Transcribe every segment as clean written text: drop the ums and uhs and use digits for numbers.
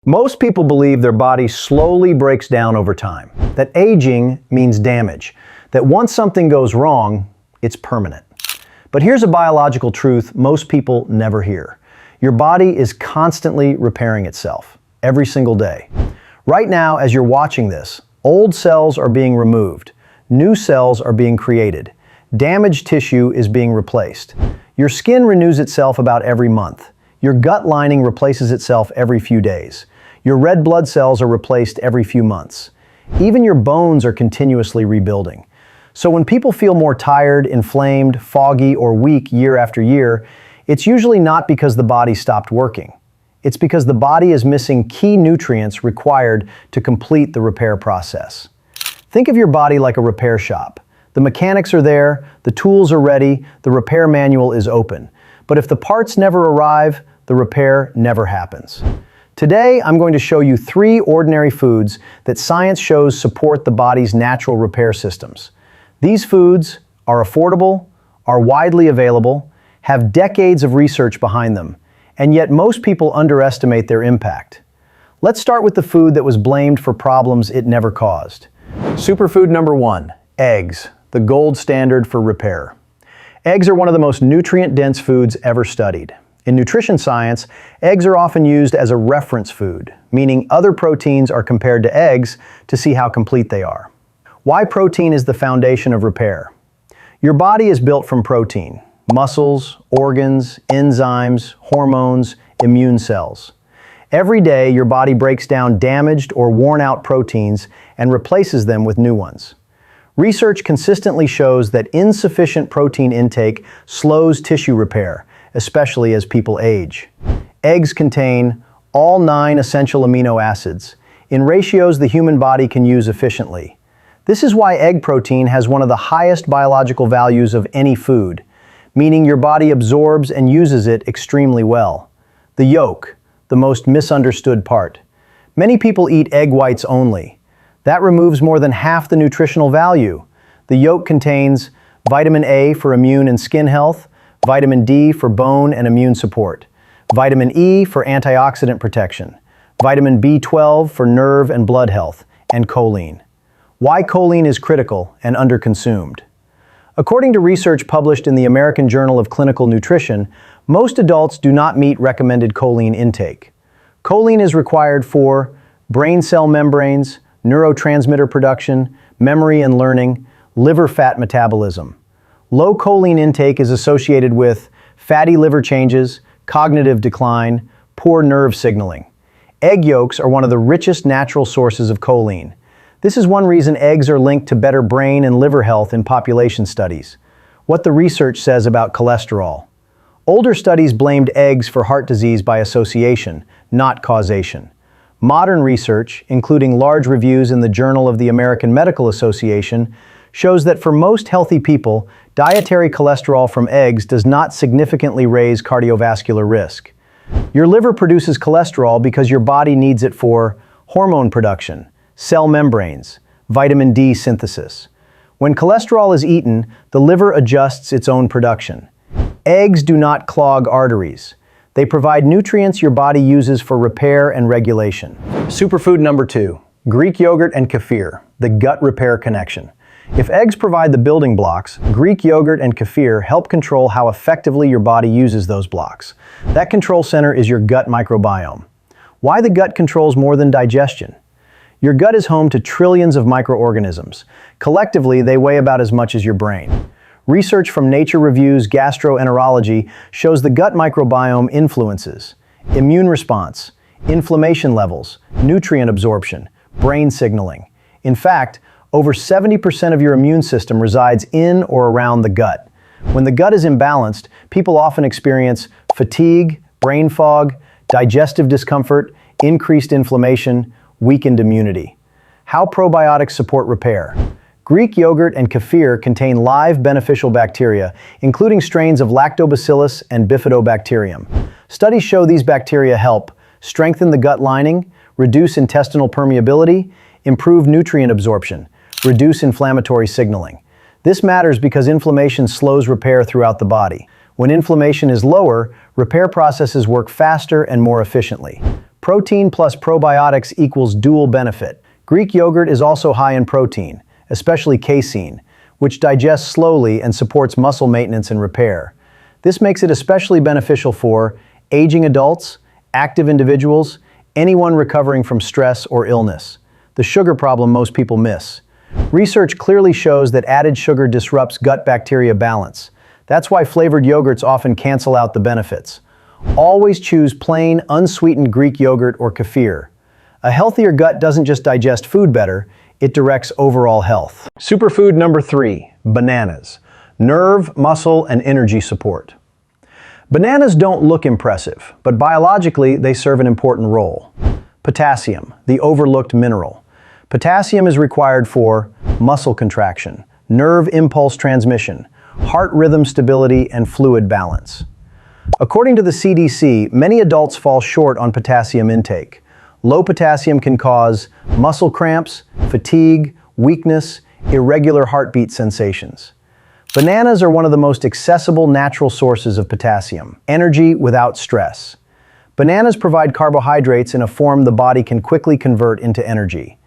Most people believe their body slowly breaks down over time, that aging means damage, that once something goes wrong, it's permanent. But here's a biological truth most people never hear. Your body is constantly repairing itself, every single day. Right now, as you're watching this, old cells are being removed, new cells are being created, damaged tissue is being replaced. Your skin renews itself about every month. Your gut lining replaces itself every few days. Your red blood cells are replaced every few months. Even your bones are continuously rebuilding. So when people feel more tired, inflamed, foggy, or weak year after year, it's usually not because the body stopped working. It's because the body is missing key nutrients required to complete the repair process. Think of your body like a repair shop. The mechanics are there, the tools are ready, the repair manual is open. But if the parts never arrive, the repair never happens. Today, I'm going to show you 3 ordinary foods that science shows support the body's natural repair systems. These foods are affordable, are widely available, have decades of research behind them, and yet most people underestimate their impact. Let's start with the food that was blamed for problems it never caused. Superfood number 1, eggs, the gold standard for repair. Eggs are one of the most nutrient-dense foods ever studied. In nutrition science, eggs are often used as a reference food, meaning other proteins are compared to eggs to see how complete they are. Why protein is the foundation of repair? Your body is built from protein: muscles, organs, enzymes, hormones, immune cells. Every day, your body breaks down damaged or worn-out proteins and replaces them with new ones. Research consistently shows that insufficient protein intake slows tissue repair, especially as people age. Eggs contain all 9 essential amino acids, in ratios the human body can use efficiently. This is why egg protein has one of the highest biological values of any food, meaning your body absorbs and uses it extremely well. The yolk, the most misunderstood part. Many people eat egg whites only. That removes more than half the nutritional value. The yolk contains vitamin A for immune and skin health, vitamin D for bone and immune support, vitamin E for antioxidant protection, vitamin B12 for nerve and blood health, and choline. Why choline is critical and underconsumed. According to research published in the American Journal of Clinical Nutrition, most adults do not meet recommended choline intake. Choline is required for brain cell membranes, neurotransmitter production, memory and learning, liver fat metabolism. Low choline intake is associated with fatty liver changes, cognitive decline, poor nerve signaling. Egg yolks are one of the richest natural sources of choline. This is one reason eggs are linked to better brain and liver health in population studies. What the research says about cholesterol. Older studies blamed eggs for heart disease by association, not causation. Modern research, including large reviews in the Journal of the American Medical Association, shows that for most healthy people, dietary cholesterol from eggs does not significantly raise cardiovascular risk. Your liver produces cholesterol because your body needs it for hormone production, cell membranes, vitamin D synthesis. When cholesterol is eaten, the liver adjusts its own production. Eggs do not clog arteries. They provide nutrients your body uses for repair and regulation. Superfood number 2, Greek yogurt and kefir, the gut repair connection. If eggs provide the building blocks, Greek yogurt and kefir help control how effectively your body uses those blocks. That control center is your gut microbiome. Why the gut controls more than digestion? Your gut is home to trillions of microorganisms. Collectively, they weigh about as much as your brain. Research from Nature Review's Gastroenterology shows the gut microbiome influences immune response, inflammation levels, nutrient absorption, brain signaling. In fact, over 70% of your immune system resides in or around the gut. When the gut is imbalanced, people often experience fatigue, brain fog, digestive discomfort, increased inflammation, weakened immunity. How probiotics support repair. Greek yogurt and kefir contain live beneficial bacteria, including strains of lactobacillus and bifidobacterium. Studies show these bacteria help strengthen the gut lining, reduce intestinal permeability, improve nutrient absorption, reduce inflammatory signaling. This matters because inflammation slows repair throughout the body. When inflammation is lower, repair processes work faster and more efficiently. Protein plus probiotics equals dual benefit. Greek yogurt is also high in protein, especially casein, which digests slowly and supports muscle maintenance and repair. This makes it especially beneficial for aging adults, active individuals, anyone recovering from stress or illness. The sugar problem most people miss. Research clearly shows that added sugar disrupts gut bacteria balance. That's why flavored yogurts often cancel out the benefits. Always choose plain, unsweetened Greek yogurt or kefir. A healthier gut doesn't just digest food better, it directs overall health. Superfood number 3, bananas. Nerve, muscle, and energy support. Bananas don't look impressive, but biologically they serve an important role. Potassium, the overlooked mineral. Potassium is required for muscle contraction, nerve impulse transmission, heart rhythm stability, and fluid balance. According to the CDC, many adults fall short on potassium intake. Low potassium can cause muscle cramps, fatigue, weakness, irregular heartbeat sensations. Bananas are one of the most accessible natural sources of potassium, energy without stress. Bananas provide carbohydrates in a form the body can quickly convert into energy.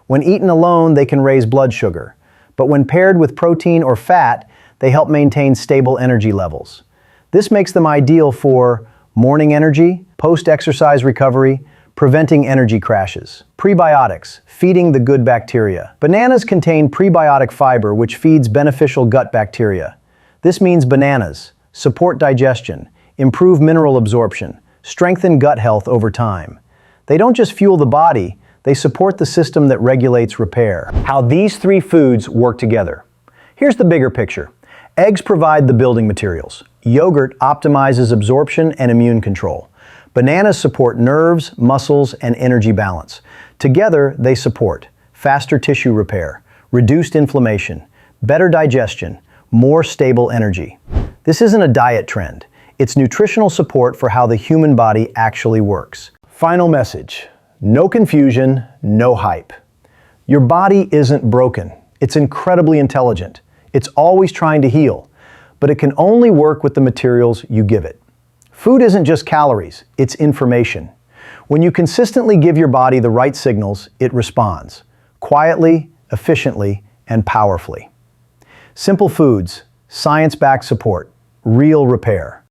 When eaten alone, they can raise blood sugar, but when paired with protein or fat, they help maintain stable energy levels. This makes them ideal for morning energy, post-exercise recovery, preventing energy crashes. Prebiotics, feeding the good bacteria. Bananas contain prebiotic fiber which feeds beneficial gut bacteria. This means bananas support digestion, improve mineral absorption, strengthen gut health over time. They don't just fuel the body, they support the system that regulates repair. How these 3 foods work together. Here's the bigger picture. Eggs provide the building materials. Yogurt optimizes absorption and immune control. Bananas support nerves, muscles, and energy balance. Together, they support faster tissue repair, reduced inflammation, better digestion, more stable energy. This isn't a diet trend. It's nutritional support for how the human body actually works. Final message. No confusion, no hype. Your body isn't broken. It's incredibly intelligent. It's always trying to heal, but it can only work with the materials you give it. Food isn't just calories, it's information. When you consistently give your body the right signals, it responds, quietly, efficiently, and powerfully. Simple foods, science-backed support, real repair.